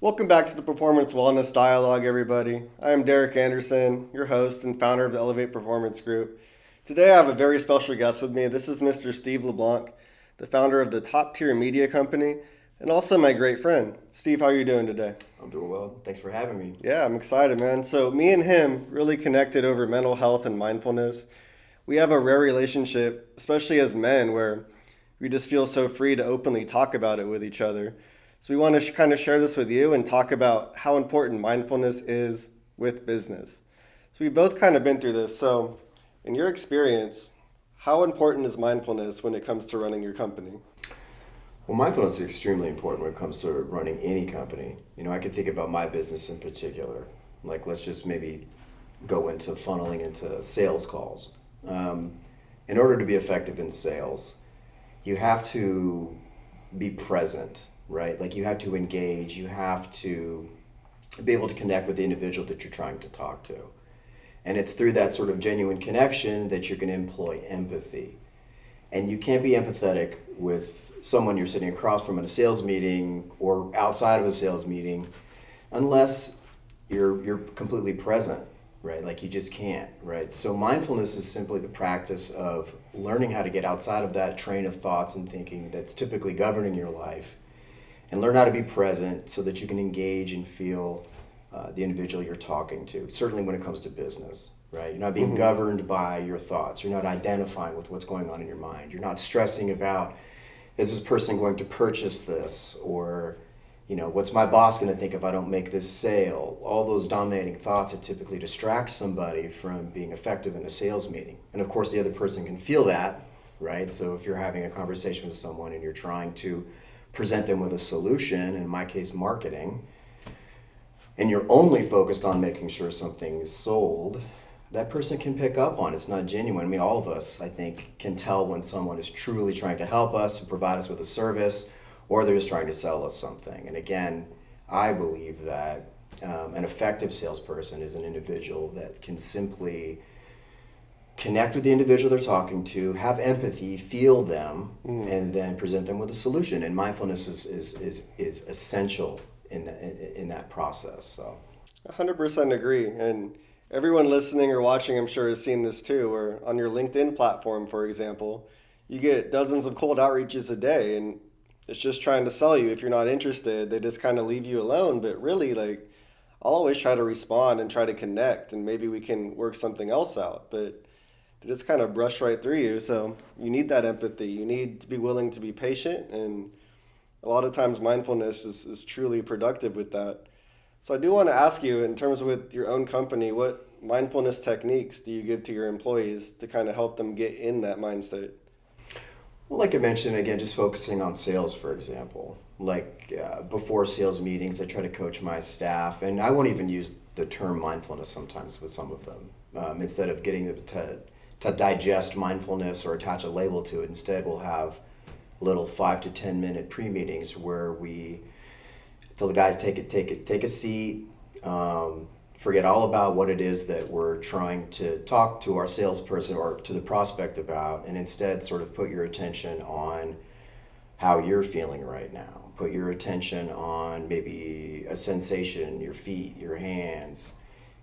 Welcome back to the Performance Wellness Dialogue, everybody. I am Derek Anderson, your host and founder of the Elevate Performance Group. Today I have a very special guest with me. This is Mr. Steve LeBlanc, the founder of the top tier media company, and also my great friend. Steve, how are you doing today? I'm doing well. Thanks for having me. Yeah, I'm excited, man. So, me and him really connected over mental health and mindfulness. We have a rare relationship, especially as men, where we just feel so free to openly talk about it with each other. So, we want to kind of share this with you and talk about how important mindfulness is with business. So, we've both kind of been through this. So, in your experience, how important is mindfulness when it comes to running your company? Well, mindfulness is extremely important when it comes to running any company. I can think about my business in particular. Like, let's just maybe go into funneling into sales calls. In order to be effective in sales, you have to be present, right? Like, you have to engage, you have to be able to connect with the individual that you're trying to talk to. And it's through that sort of genuine connection that you're going to employ empathy. And you can't be empathetic with someone you're sitting across from at a sales meeting or outside of a sales meeting unless you're completely present, right? Like, you just can't, right? So mindfulness is simply the practice of learning how to get outside of that train of thoughts and thinking that's typically governing your life and learn how to be present so that you can engage and feel the individual you're talking to, certainly when it comes to business, right? You're not being governed by your thoughts. You're not identifying with what's going on in your mind. You're not stressing about, is this person going to purchase this? Or, what's my boss going to think if I don't make this sale? All those dominating thoughts that typically distract somebody from being effective in a sales meeting. And of course, the other person can feel that, right? So if you're having a conversation with someone and you're trying to present them with a solution, in my case, marketing, and you're only focused on making sure something is sold, that person can pick up on it's not genuine. I mean, all of us, I think, can tell when someone is truly trying to help us and provide us with a service, or they're just trying to sell us something. And again, I believe that an effective salesperson is an individual that can simply connect with the individual they're talking to, have empathy, feel them, and then present them with a solution. And mindfulness is essential in that process. So 100% agree. And everyone listening or watching, I'm sure, has seen this too, where on your LinkedIn platform, for example, you get dozens of cold outreaches a day, and it's just trying to sell you. If you're not interested, they just kind of leave you alone. But really, like, I'll always try to respond and try to connect, and maybe we can work something else out. But they just kind of brush right through you. So you need that empathy. You need to be willing to be patient, and a lot of times mindfulness is truly productive with that. So I do want to ask you, in terms of with your own company, what mindfulness techniques do you give to your employees to kind of help them get in that mind state? well, like I mentioned, again, just focusing on sales, for example. Like, before sales meetings, I try to coach my staff, and I won't even use the term mindfulness sometimes with some of them. Instead of getting them to digest mindfulness or attach a label to it, instead we'll have little 5 to 10 minute pre-meetings where we tell the guys take a seat, forget all about what it is that we're trying to talk to our salesperson or to the prospect about, and instead sort of put your attention on how you're feeling right now. Put your attention on maybe a sensation, your feet, your hands.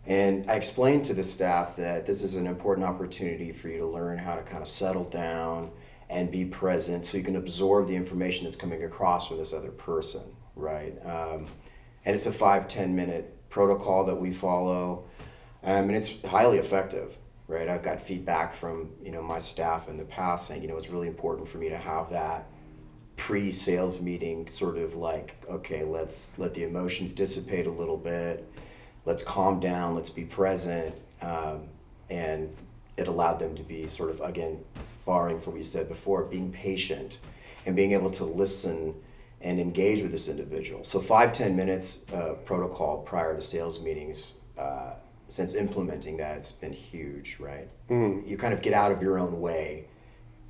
And I explained to the staff that this is an important opportunity for you to learn how to kind of settle down and be present so you can absorb the information that's coming across from this other person, right? And it's a 5-10 minute protocol that we follow, and it's highly effective, right? I've got feedback from my staff in the past saying it's really important for me to have that pre-sales meeting, sort of like, okay, let's let the emotions dissipate a little bit, let's calm down, let's be present, and it allowed them to be sort of, again, barring from what you said before, being patient and being able to listen and engage with this individual. So 5-10 minutes protocol prior to sales meetings, since implementing that, it's been huge, right? You kind of get out of your own way,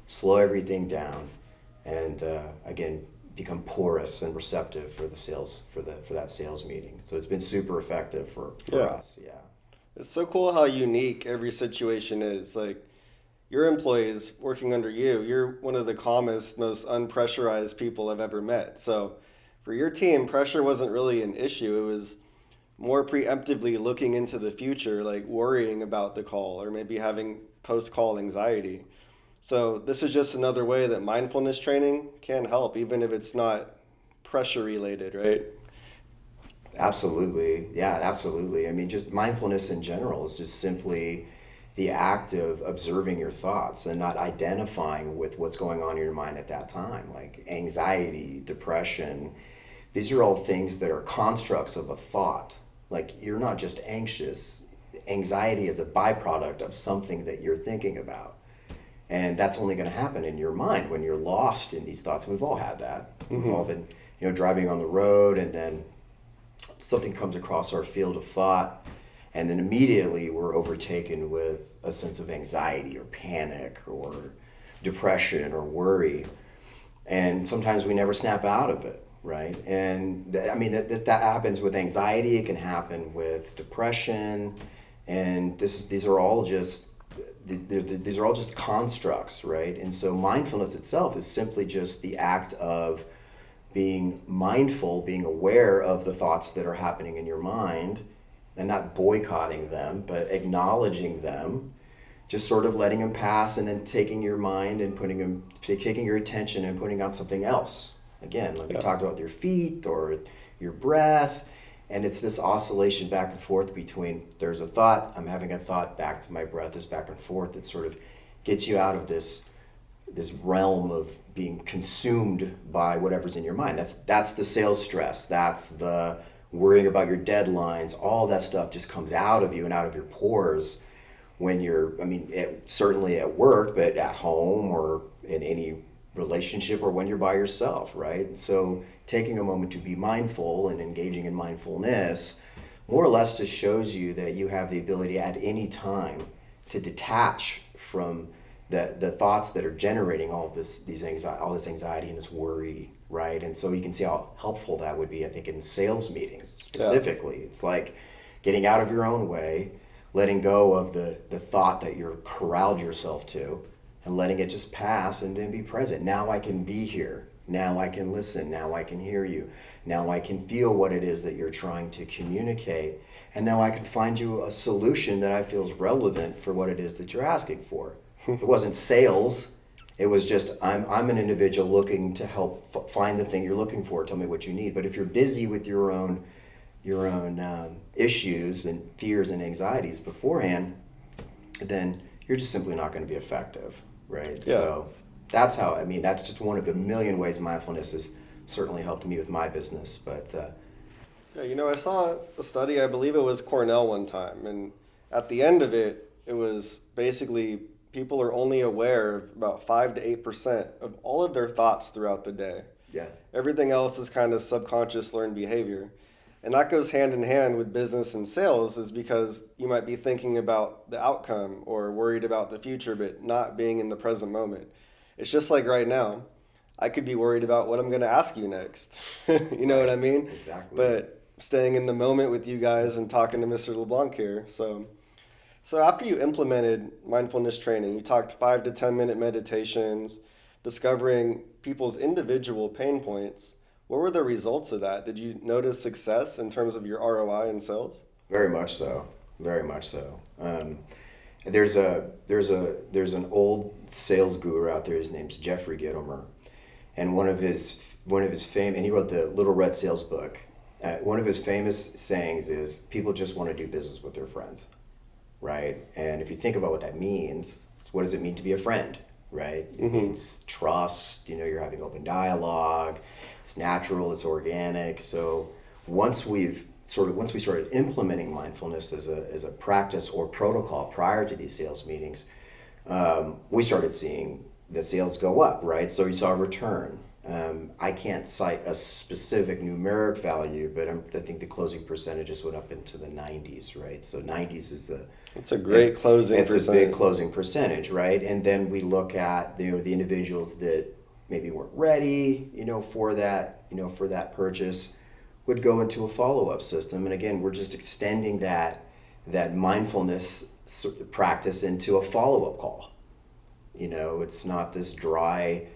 slow everything down, and again, become porous and receptive for the sales for that sales meeting. So it's been super effective for Yeah. us. Yeah. It's so cool how unique every situation is. Like, your employees working under you, you're one of the calmest, most unpressurized people I've ever met. So for your team, pressure wasn't really an issue. It was more preemptively looking into the future, like worrying about the call or maybe having post call anxiety. So, this is just another way that mindfulness training can help, even if it's not pressure related, right? Absolutely. Yeah, absolutely. I mean, just mindfulness in general is just simply the act of observing your thoughts and not identifying with what's going on in your mind at that time, like anxiety, depression. These are all things that are constructs of a thought. Like, you're not just anxious. Anxiety is a byproduct of something that you're thinking about. And that's only going to happen in your mind when you're lost in these thoughts. We've all had that. We've all been, driving on the road, and then something comes across our field of thought, and then immediately we're overtaken with a sense of anxiety or panic or depression or worry. And sometimes we never snap out of it, right? And that happens with anxiety. It can happen with depression, and these are all just constructs, right? And so mindfulness itself is simply just the act of being mindful, being aware of the thoughts that are happening in your mind, and not boycotting them, but acknowledging them, just sort of letting them pass, and then taking your mind and taking your attention and putting on something else. Again, like we talked about, your feet or your breath, and it's this oscillation back and forth between there's a thought, I'm having a thought, back to my breath, this back and forth. It sort of gets you out of this realm of being consumed by whatever's in your mind. That's the sales stress. That's the worrying about your deadlines. All that stuff just comes out of you and out of your pores when you're, certainly at work, but at home or in any relationship or when you're by yourself, right? So taking a moment to be mindful and engaging in mindfulness more or less just shows you that you have the ability at any time to detach from the thoughts that are generating all this anxiety and this worry, right? And so you can see how helpful that would be, I think, in sales meetings specifically. It's like getting out of your own way, letting go of the thought that you're corralled yourself to, and letting it just pass and then be present. Now I can be here. Now I can listen. Now I can hear you. Now I can feel what it is that you're trying to communicate. And now I can find you a solution that I feel is relevant for what it is that you're asking for. It wasn't sales. It was just, I'm an individual looking to help find the thing you're looking for. Tell me what you need. But if you're busy with your own issues and fears and anxieties beforehand, then you're just simply not going to be effective, right? Yeah. So that's that's just one of the million ways mindfulness has certainly helped me with my business. But Yeah, I saw a study, I believe it was Cornell one time, and at the end of it, it was basically people are only aware of about 5 to 8% of all of their thoughts throughout the day. yeah, Everything else is kind of subconscious learned behavior. And that goes hand in hand with business and sales, is because you might be thinking about the outcome or worried about the future, but not being in the present moment. It's just like right now. I could be worried about what I'm going to ask you next. You know what I mean? exactly. But staying in the moment with you guys and talking to Mr. LeBlanc here. So after you implemented mindfulness training, you talked 5 to 10 minute meditations, discovering people's individual pain points. What were the results of that? Did you notice success in terms of your ROI in sales? Very much so. Very much so. There's an old sales guru out there. His name's Jeffrey Gitomer, and one of his and he wrote the Little Red Sales Book. One of his famous sayings is, "People just want to do business with their friends," right? And if you think about what that means, what does it mean to be a friend, right? It means trust. You're having open dialogue. It's natural. It's organic. So once we started implementing mindfulness as a practice or protocol prior to these sales meetings, we started seeing the sales go up, right? So you saw a return. I can't cite a specific numeric value, but I think the closing percentages went up into the 90s, right? So 90s is It's a great closing it's percentage. a big closing percentage, right? And then we look at the individuals that maybe weren't ready, for that purchase, would go into a follow-up system. And again, we're just extending that mindfulness practice into a follow-up call. It's not this dry,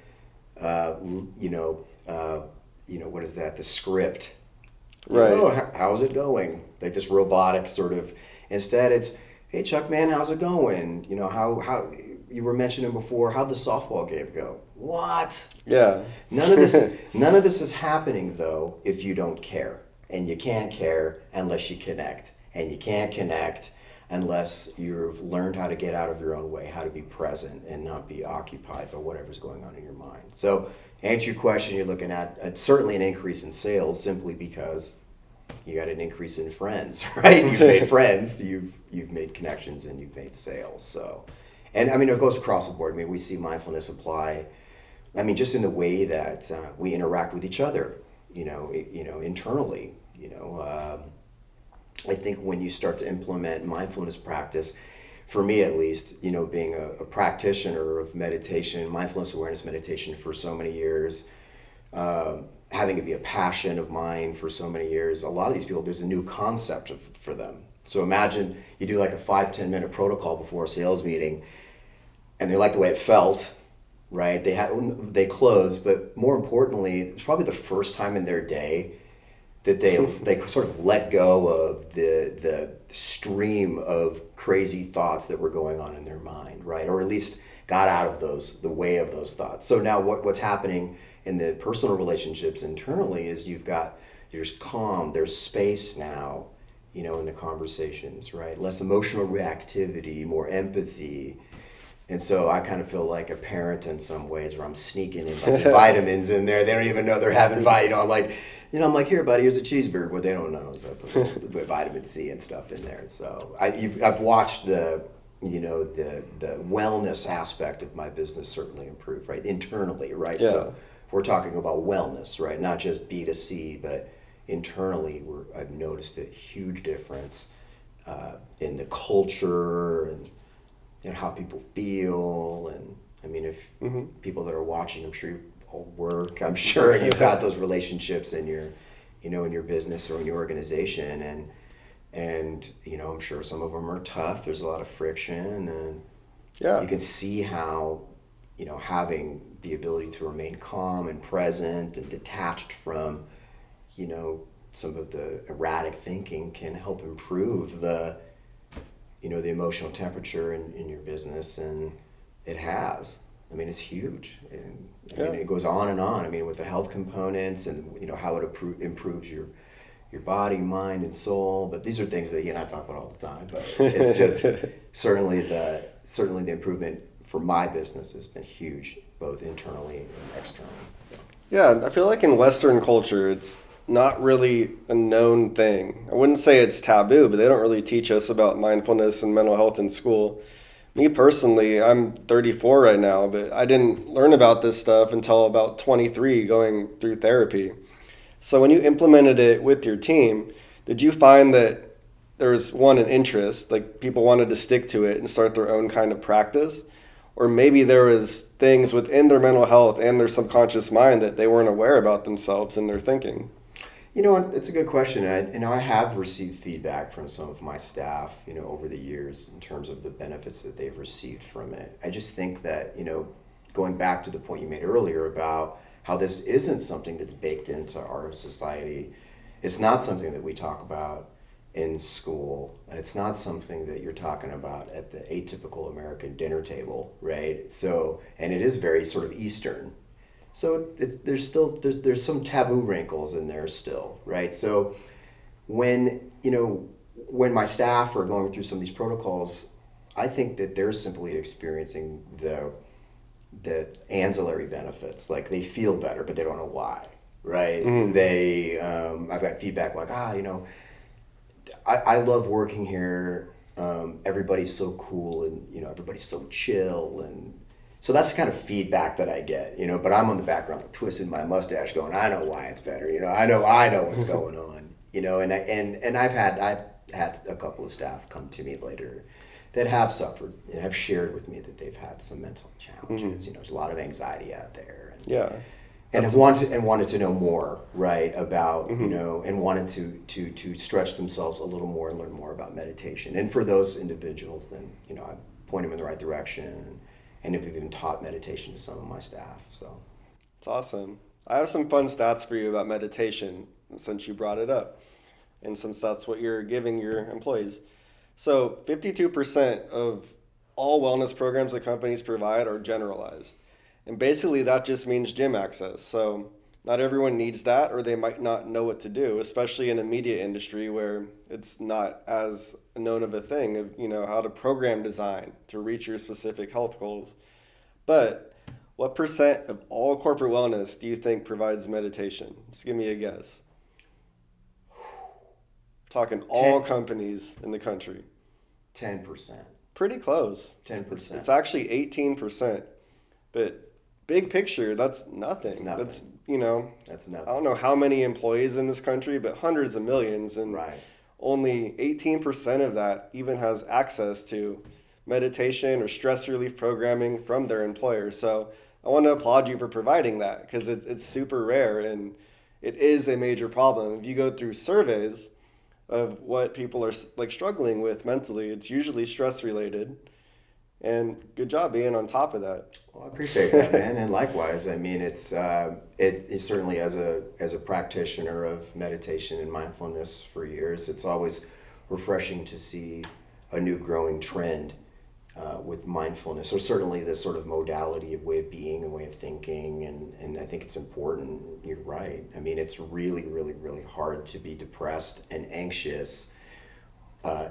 what is that? The script. Right. How's it going? Like this robotic sort of. Instead, it's, hey Chuck, man, how's it going? How you were mentioning before, how'd the softball game go? What? Yeah. None of this is happening though if you don't care, and you can't care unless you connect, and you can't connect unless you've learned how to get out of your own way, how to be present and not be occupied by whatever's going on in your mind. So, answer your question, you're looking at certainly an increase in sales simply because you got an increase in friends, right? You've made friends, you've made connections, and you've made sales. So, and I mean, it goes across the board. I mean, we see mindfulness apply. I mean, just in the way that we interact with each other, internally. I think when you start to implement mindfulness practice, for me at least, being a practitioner of meditation, mindfulness awareness meditation for so many years, having it be a passion of mine for so many years, a lot of these people, there's a new concept for them. So imagine you do like a 5-10 minute protocol before a sales meeting, and they like the way it felt, right? They closed, but more importantly, it's probably the first time in their day that they sort of let go of the stream of crazy thoughts that were going on in their mind, right? Or at least got out of the way of those thoughts. So now what's happening in the personal relationships internally is there's calm, there's space now, in the conversations, right? Less emotional reactivity, more empathy. And so I kind of feel like a parent in some ways, where I'm sneaking in like the vitamins in there. They don't even know they're having I'm like, here, buddy, here's a cheeseburger. What they don't know is I put vitamin C and stuff in there. So I've watched the wellness aspect of my business certainly improve, right? Internally, right? Yeah. So we're talking about wellness, right? Not just B2C, but internally, I've noticed a huge difference in the culture and how people feel. And I mean, if people that are watching, I'm sure you all work, I'm sure you've got those relationships in your, in your business or in your organization. And I'm sure some of them are tough. There's a lot of friction, and Yeah. you can see how, having the ability to remain calm and present and detached from, some of the erratic thinking can help improve the emotional temperature in your business. And it has. I mean, it's huge. And I mean, it goes on and on. I mean, with the health components and, how it improves your body, mind, and soul. But these are things that you and I talk about all the time. But it's just certainly the improvement for my business has been huge, both internally and externally. Yeah, I feel like in Western culture, it's not really a known thing. I wouldn't say it's taboo, but they don't really teach us about mindfulness and mental health in school. Me personally, I'm 34 right now, but I didn't learn about this stuff until about 23 going through therapy. So when you implemented it with your team, did you find that there was an interest, like people wanted to stick to it and start their own kind of practice? Or maybe there was things within their mental health and their subconscious mind that they weren't aware about themselves in their thinking? It's a good question. I have received feedback from some of my staff, over the years in terms of the benefits that they've received from it. I just think that, going back to the point you made earlier about how this isn't something that's baked into our society, it's not something that we talk about in school. It's not something that you're talking about at the atypical American dinner table, right? So, and it is very sort of Eastern. So there's some taboo wrinkles in there still, right? So when my staff are going through some of these protocols, I think that they're simply experiencing the ancillary benefits. Like they feel better, but they don't know why, right? I've got feedback like, I love working here. Everybody's so cool, and everybody's so chill, and so that's the kind of feedback that I get, but I'm on the background like, twisting my mustache going, I know why it's better, I know what's going on, and I've had a couple of staff come to me later that have suffered and have shared with me that they've had some mental challenges. There's a lot of anxiety out there. And have wanted to know more, right, about, and wanted to stretch themselves a little more and learn more about meditation. And for those individuals, then, I point them in the right direction. And have even taught meditation to some of my staff. So it's awesome. I have some fun stats for you about meditation since you brought it up, and since that's what you're giving your employees. So, 52% of all wellness programs that companies provide are generalized. And basically, that just means gym access. So, not everyone needs that, or they might not know what to do, especially in a media industry where it's not as known of a thing of, how to program design to reach your specific health goals. But what percent of all corporate wellness do you think provides meditation? Just give me a guess. Talking all 10, companies in the country. 10%. Pretty close. It's 10%. actually 18%. But big picture, that's nothing. It's nothing. That's, That's I don't nothing. know how many employees in this country, but hundreds of millions. And Right. only 18% of that even has access to meditation or stress relief programming from their employer. So I want to applaud you for providing that because it's super rare and it is a major problem. If you go through surveys of what people are like struggling with mentally, it's usually stress related. And good job being on top of that. Well, I appreciate that, man, and likewise. I mean, it is certainly as a practitioner of meditation and mindfulness for years, it's always refreshing to see a new growing trend with mindfulness, or certainly this sort of modality of way of being and way of thinking, and I think it's important. You're right. I mean, it's really, really, really hard to be depressed and anxious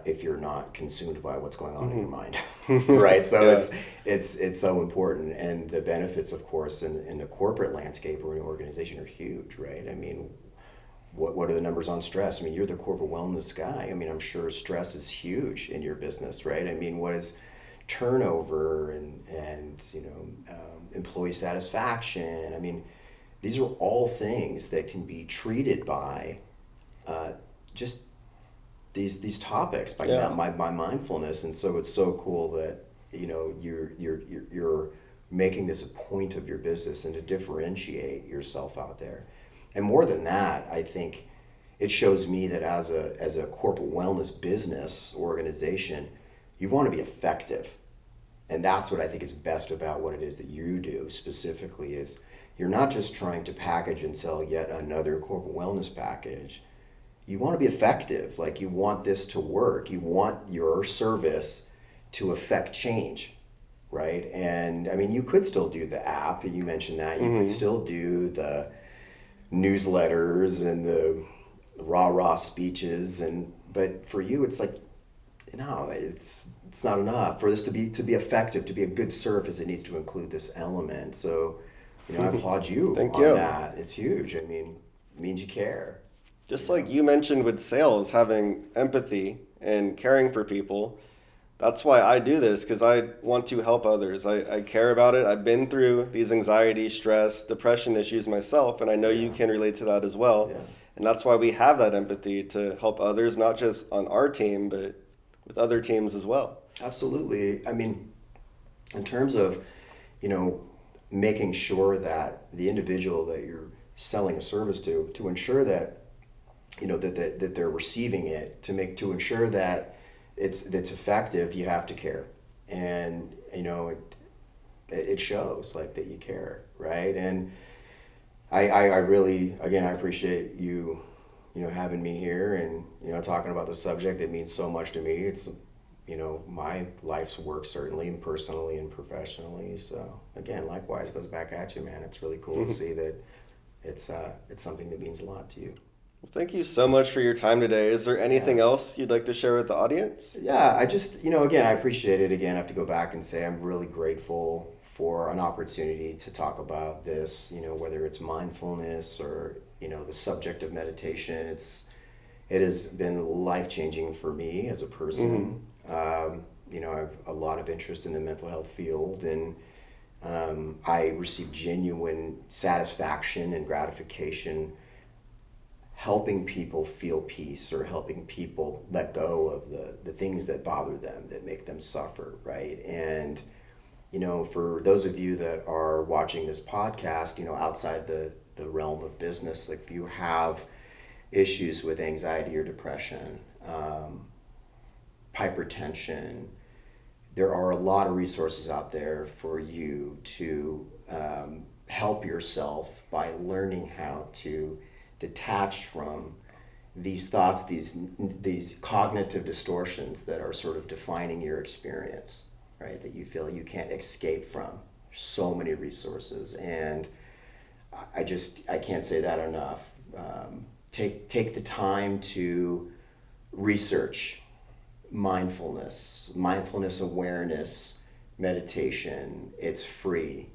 if you're not consumed by what's going on in your mind, right? So Yeah. it's so important, and the benefits, of course, in the corporate landscape or an organization are huge, right? I mean, what are the numbers on stress? I mean, you're the corporate wellness guy. I mean, I'm sure stress is huge in your business, right? I mean, what is turnover and employee satisfaction? I mean, these are all things that can be treated by just these topics by Yeah. by mindfulness. And so it's so cool that you're making this a point of your business and to differentiate yourself out there. And more than that, I think it shows me that as a corporate wellness business organization, you want to be effective. And that's what I think is best about what it is that you do specifically is you're not just trying to package and sell yet another corporate wellness package. You want to be effective. Like, you want this to work. You want your service to affect change, right? And I mean, you could still do the app, and you mentioned that. You could still do the newsletters and the rah-rah speeches, but for you it's like, no, it's not enough. For this to be effective, to be a good service, it needs to include this element. So, I applaud you Thank on you. that. It's huge. I mean, it means you care. Just like you mentioned with sales, having empathy and caring for people. That's why I do this because I want to help others. I care about it. I've been through these anxiety, stress, depression issues myself, and I know you Yeah. can relate to that as well. Yeah. And that's why we have that empathy to help others, not just on our team, but with other teams as well. Absolutely. I mean, in terms of, you know, making sure that the individual that you're selling a service to ensure that, that they're receiving it, to ensure that it's effective, you have to care. And, it shows like that you care, right? And I really, again, I appreciate you, having me here and, talking about the subject that means so much to me. It's, my life's work, certainly, and personally and professionally. So again, likewise, it goes back at you, man. It's really cool to see that it's something that means a lot to you. Well, thank you so much for your time today. Is there anything Yeah. else you'd like to share with the audience? Yeah, I just, again, I appreciate it. Again, I have to go back and say I'm really grateful for an opportunity to talk about this, whether it's mindfulness or, the subject of meditation. It has been life-changing for me as a person. I have a lot of interest in the mental health field, and I receive genuine satisfaction and gratification helping people feel peace or helping people let go of the things that bother them, that make them suffer, right? And, for those of you that are watching this podcast, outside the realm of business, like if you have issues with anxiety or depression, hypertension, there are a lot of resources out there for you to help yourself by learning how to detach from these thoughts, these cognitive distortions that are sort of defining your experience, right? That you feel you can't escape from. So many resources, and I can't say that enough. Take the time to research mindfulness awareness, meditation. It's free.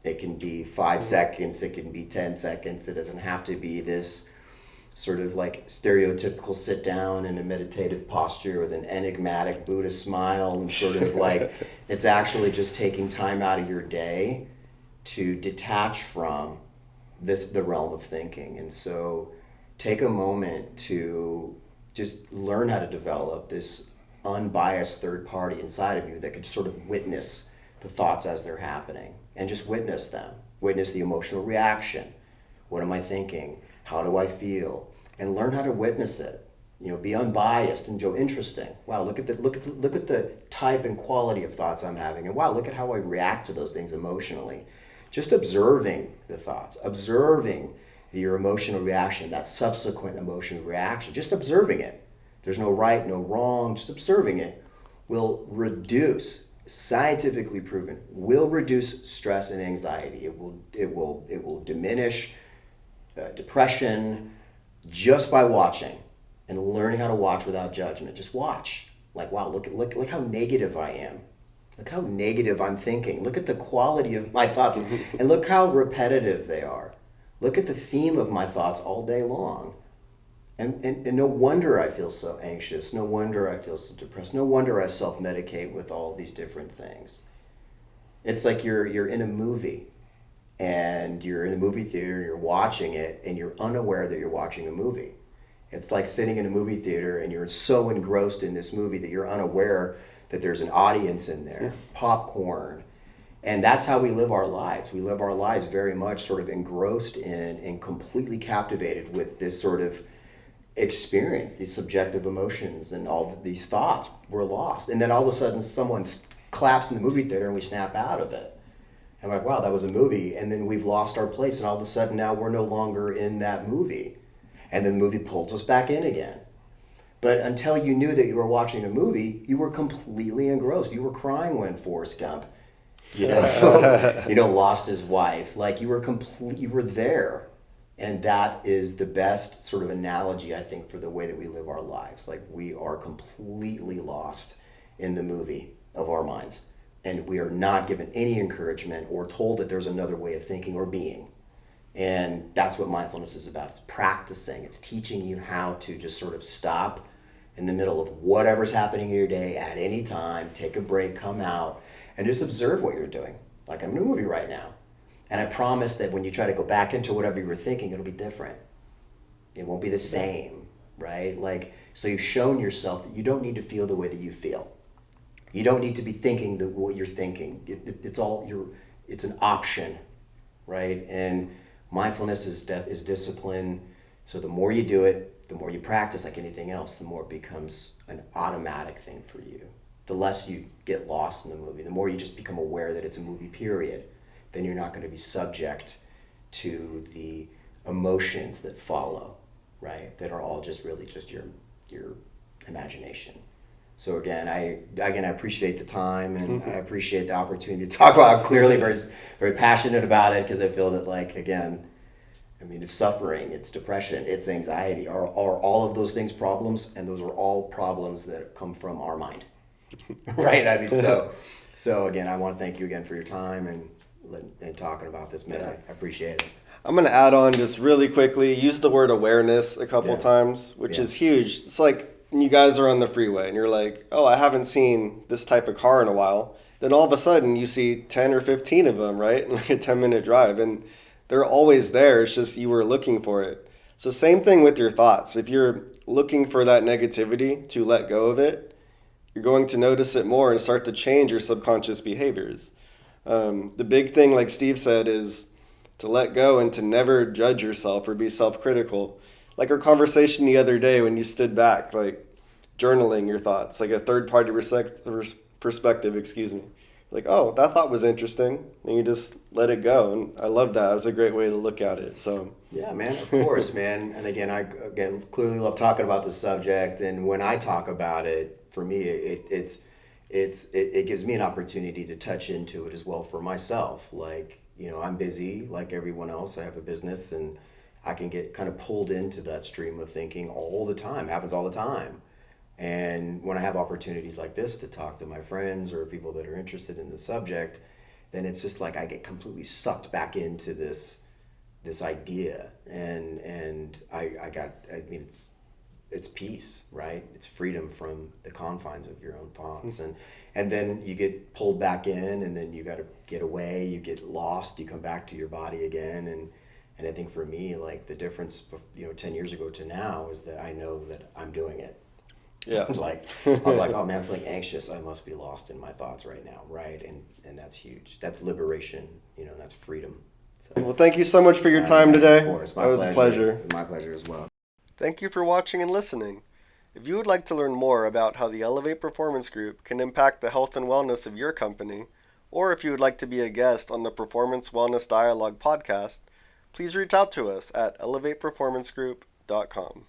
It can be 5 seconds, it can be 10 seconds. It doesn't have to be this sort of like stereotypical sit down in a meditative posture with an enigmatic Buddhist smile and sort of like it's actually just taking time out of your day to detach from the realm of thinking. And so take a moment to just learn how to develop this unbiased third party inside of you that could sort of witness the thoughts as they're happening and just witness them. Witness the emotional reaction. What am I thinking? How do I feel? And learn how to witness it. You know, be unbiased and interesting. Wow, look at the type and quality of thoughts I'm having, and wow, look at how I react to those things emotionally. Just observing the thoughts, observing your emotional reaction, that subsequent emotional reaction, just observing it. There's no right, no wrong, just observing it will reduce, scientifically proven, will reduce stress and anxiety. It will diminish depression just by watching and learning how to watch without judgment. Just watch. Like, wow, look how negative I am. Look how negative I'm thinking. Look at the quality of my thoughts and look how repetitive they are. Look at the theme of my thoughts all day long. And no wonder I feel so anxious. No wonder I feel so depressed. No wonder I self-medicate with all these different things. It's like you're in a movie and you're in a movie theater, you're watching it and you're unaware that you're watching a movie. It's like sitting in a movie theater and you're so engrossed in this movie that you're unaware that there's an audience in there, popcorn. And that's how we live our lives. We live our lives very much sort of engrossed in and completely captivated with this sort of experience, these subjective emotions and all of these thoughts. We're lost. And then all of a sudden someone claps in the movie theater and we snap out of it. And we're like, wow, that was a movie. And then we've lost our place. And all of a sudden now we're no longer in that movie. And then the movie pulls us back in again. But until you knew that you were watching a movie, you were completely engrossed. You were crying when Forrest Gump, lost his wife. Like you were there. And that is the best sort of analogy, I think, for the way that we live our lives. Like we are completely lost in the movie of our minds. And we are not given any encouragement or told that there's another way of thinking or being. And that's what mindfulness is about. It's practicing. It's teaching you how to just sort of stop in the middle of whatever's happening in your day at any time, take a break, come out, and just observe what you're doing. Like I'm in a movie right now. And I promise that when you try to go back into whatever you were thinking, it'll be different. It won't be the same, right? Like, so you've shown yourself that you don't need to feel the way that you feel. You don't need to be thinking what you're thinking. It's an option, right? And mindfulness is discipline. So the more you do it, the more you practice like anything else, the more it becomes an automatic thing for you. The less you get lost in the movie, the more you just become aware that it's a movie, period. Then you're not going to be subject to the emotions that follow, right? That are all just really just your imagination. So again, I appreciate the time and I appreciate the opportunity to talk about it. I'm clearly very, very passionate about it because I feel that it's suffering, it's depression, it's anxiety. Are all of those things problems? And those are all problems that come from our mind, right? So again, I want to thank you again for your time and talking about this, man. I appreciate it. I'm going to add on just really quickly, use the word awareness a couple times, which is huge. It's like when you guys are on the freeway and you're like, oh, I haven't seen this type of car in a while. Then all of a sudden you see 10 or 15 of them, right? In like a 10-minute drive. And they're always there. It's just you were looking for it. So same thing with your thoughts. If you're looking for that negativity to let go of it, you're going to notice it more and start to change your subconscious behaviors. The big thing, like Steve said, is to let go and to never judge yourself or be self-critical. Like our conversation the other day when you stood back, like journaling your thoughts, like a third-party perspective, like, oh, that thought was interesting, and you just let it go. And I love that. It was a great way to look at it. So Yeah, man, of course, man. And again, I clearly love talking about the subject. And when I talk about it, for me, it gives me an opportunity to touch into it as well for myself. Like, I'm busy like everyone else. I have a business, and I can get kind of pulled into that stream of thinking all the time. It happens all the time. And when I have opportunities like this to talk to my friends or people that are interested in the subject, then it's just like I get completely sucked back into this idea, and I mean, it's peace, right? It's freedom from the confines of your own thoughts. And then you get pulled back in, and then you got to get away, you get lost, you come back to your body again. And I think for me, like, the difference 10 years ago to now is that I know that I'm doing it. yeah. Like, I'm like, oh man, I'm feeling anxious, I must be lost in my thoughts right now, right? And that's huge. That's liberation, that's freedom. So, Well, thank you so much for your all time right, today. of course, my That was a pleasure. My pleasure as well. Thank you for watching and listening. If you would like to learn more about how the Elevate Performance Group can impact the health and wellness of your company, or if you would like to be a guest on the Performance Wellness Dialogue podcast, please reach out to us at elevateperformancegroup.com.